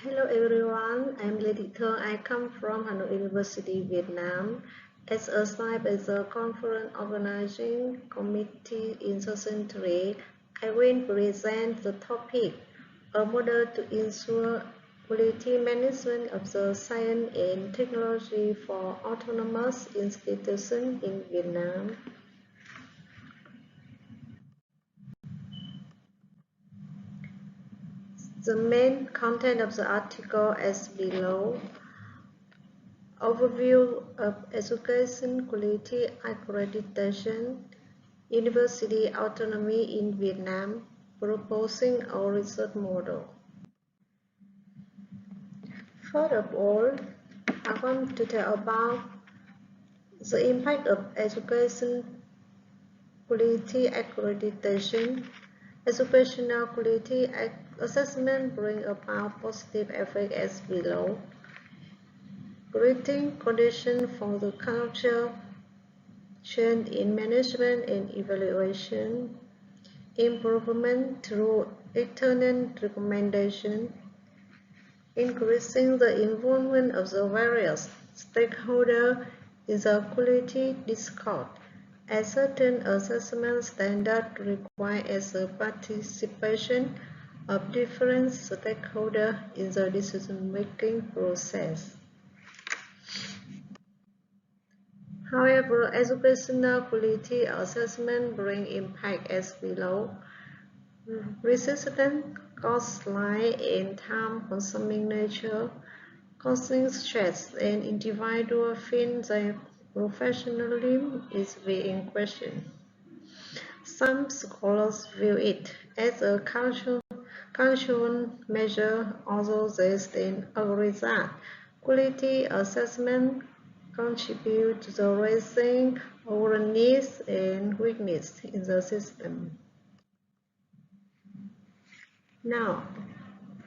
Hello everyone, I'm Thi Thuong. I come from Hanoi University, Vietnam. As a site as a conference organizing committee in 2003, I will present the topic, a model to ensure quality management of the science and technology for autonomous institutions in Vietnam. The main content of the article is below. Overview of education quality accreditation, university autonomy in Vietnam, proposing a research model. First of all, I want to tell about the impact of education quality accreditation. Educational quality assessment bring about positive effect as below. Creating conditions for the culture change in management and evaluation, improvement through external recommendation, increasing the involvement of the various stakeholders in the quality discourse, as certain assessment standards require as a participation of different stakeholders in the decision-making process. However, educational quality assessment bring impact as below. Resistant costs lie in time-consuming nature, causing stress, and individual feel their professionalism is being questioned. Some scholars view it as a cultural measure, although they still agree that quality assessment contribute to the raising awareness and weakness in the system. Now,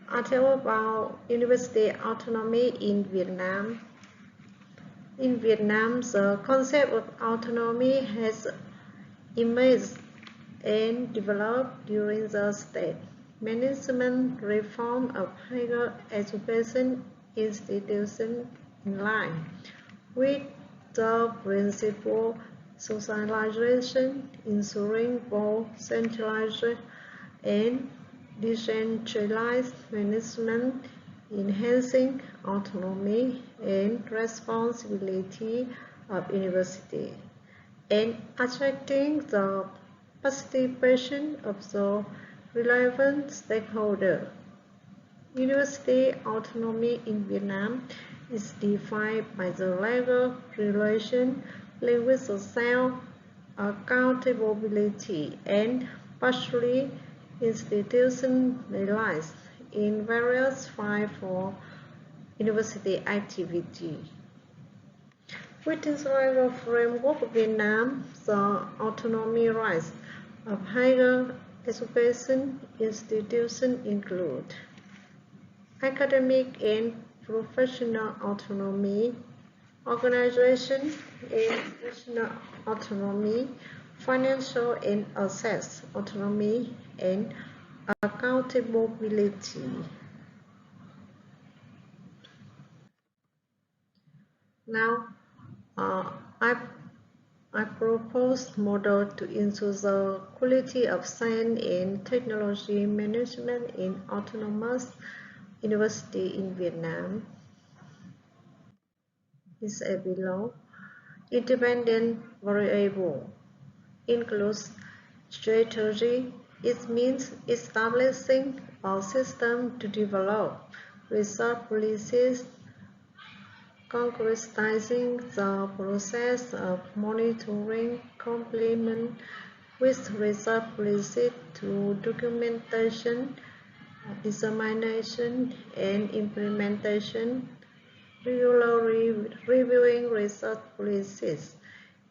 I tell about university autonomy in Vietnam. In Vietnam, the concept of autonomy has emerged and developed during the state management reform of higher education institutions in line with the principle socialization, ensuring both centralized and decentralized management, enhancing autonomy and responsibility of university, and attracting the participation of the relevant stakeholders. University autonomy in Vietnam is defined by the legal relation linked with the self-accountability and partially institutionalized in various fields for university activity. Within the legal framework of Vietnam, the autonomy rights of higher education institutions include academic and professional autonomy, organization and professional autonomy, financial and access autonomy, and accountability. Now, I propose model to ensure the quality of science and technology management in autonomous university in Vietnam. Is below. Independent variable includes strategy. It means establishing a system to develop research policies, concretizing the process of monitoring complement with research policies through documentation, dissemination, and implementation, regularly reviewing research policies,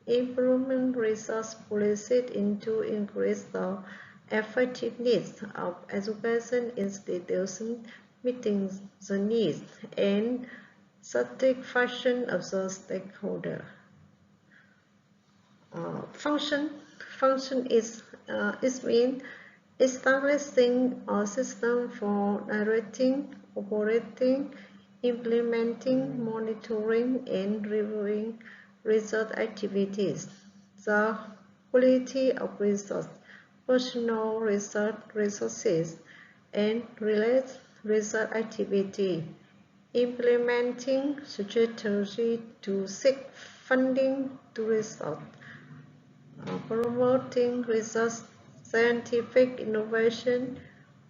implement research policies to increase the effectiveness of education institutions, meeting the needs and satisfaction of the stakeholder. Function is mean establishing a system for directing operating, implementing, monitoring, and reviewing research activities. The quality of research, personal research resources, and related research activity. Implementing strategy to seek funding to research. Promoting research, scientific innovation,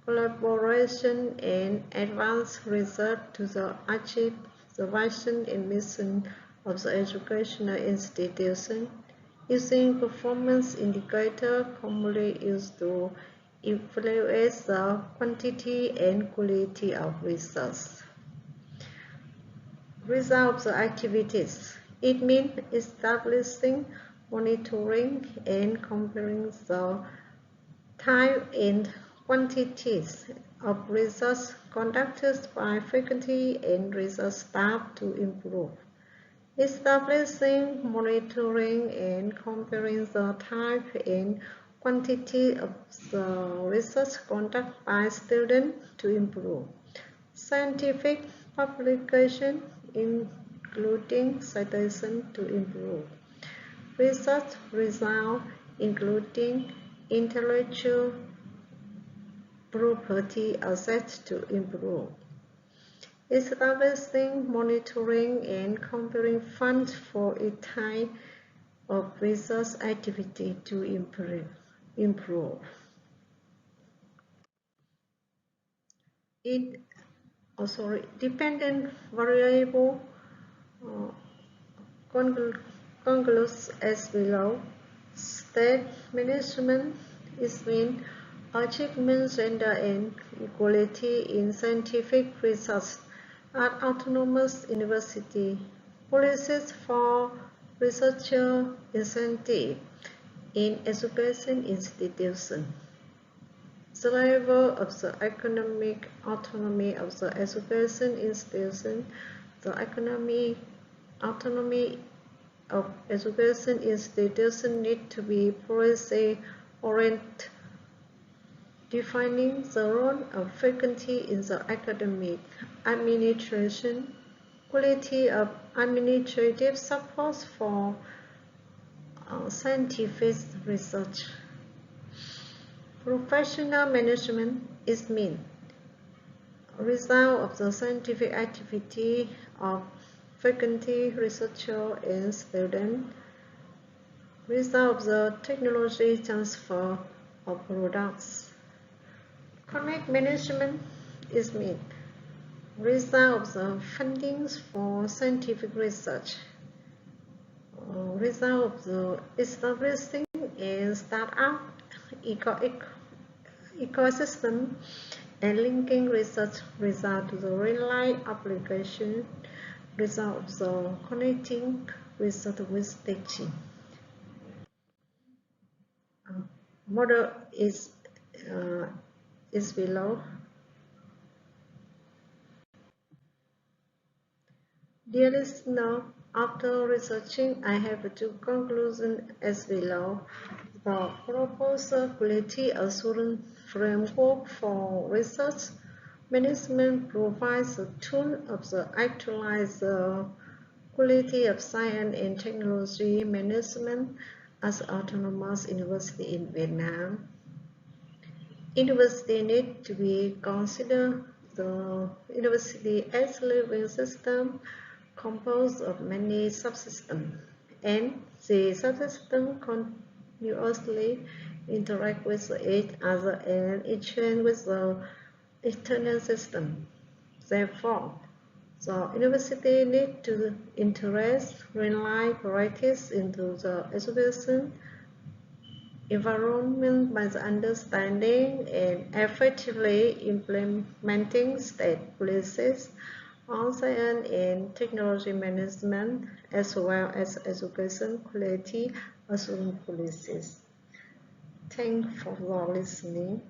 collaboration, and advanced research to achieve the vision and mission of the educational institution, using performance indicators commonly used to evaluate the quantity and quality of research. Results of the activities. It means establishing, monitoring, and comparing the type and quantities of research conducted by faculty and research staff to improve. Establishing, monitoring, and comparing the type and quantity of the research conducted by students to improve. Scientific publication, including citation to improve. Research results, including intellectual property assets to improve. Establishing, monitoring, and comparing funds for a type of research activity to improve. Dependent variable concludes as below. State management is mean achievement gender and equality in scientific research at autonomous university. Policies for researcher incentive in education institution. The level of the economic autonomy of the education institution, the economic autonomy of education institution need to be policy-oriented, defining the role of faculty in the academic administration, quality of administrative support for scientific research. Professional management is mean result of the scientific activity of faculty, researcher, and student, result of the technology transfer of products. Connect management is mean result of the fundings for scientific research, result of the establishing and start up ecosystem and linking research result to the real-life application, result of the connecting research with teaching. Model is below. Dear listener, after researching, I have two conclusions as below. The proposed quality assurance framework for research management provides a tool of the actualize the quality of science and technology management as autonomous university in Vietnam. University need to be considered the university as a living system composed of many subsystems, and the subsystems continuously interact with each other and exchange with the external system. Therefore, the university needs to integrate real-life practice into the education environment by the understanding and effectively implementing state policies on science and technology management, as well as education quality assurance policies. Thanks for listening.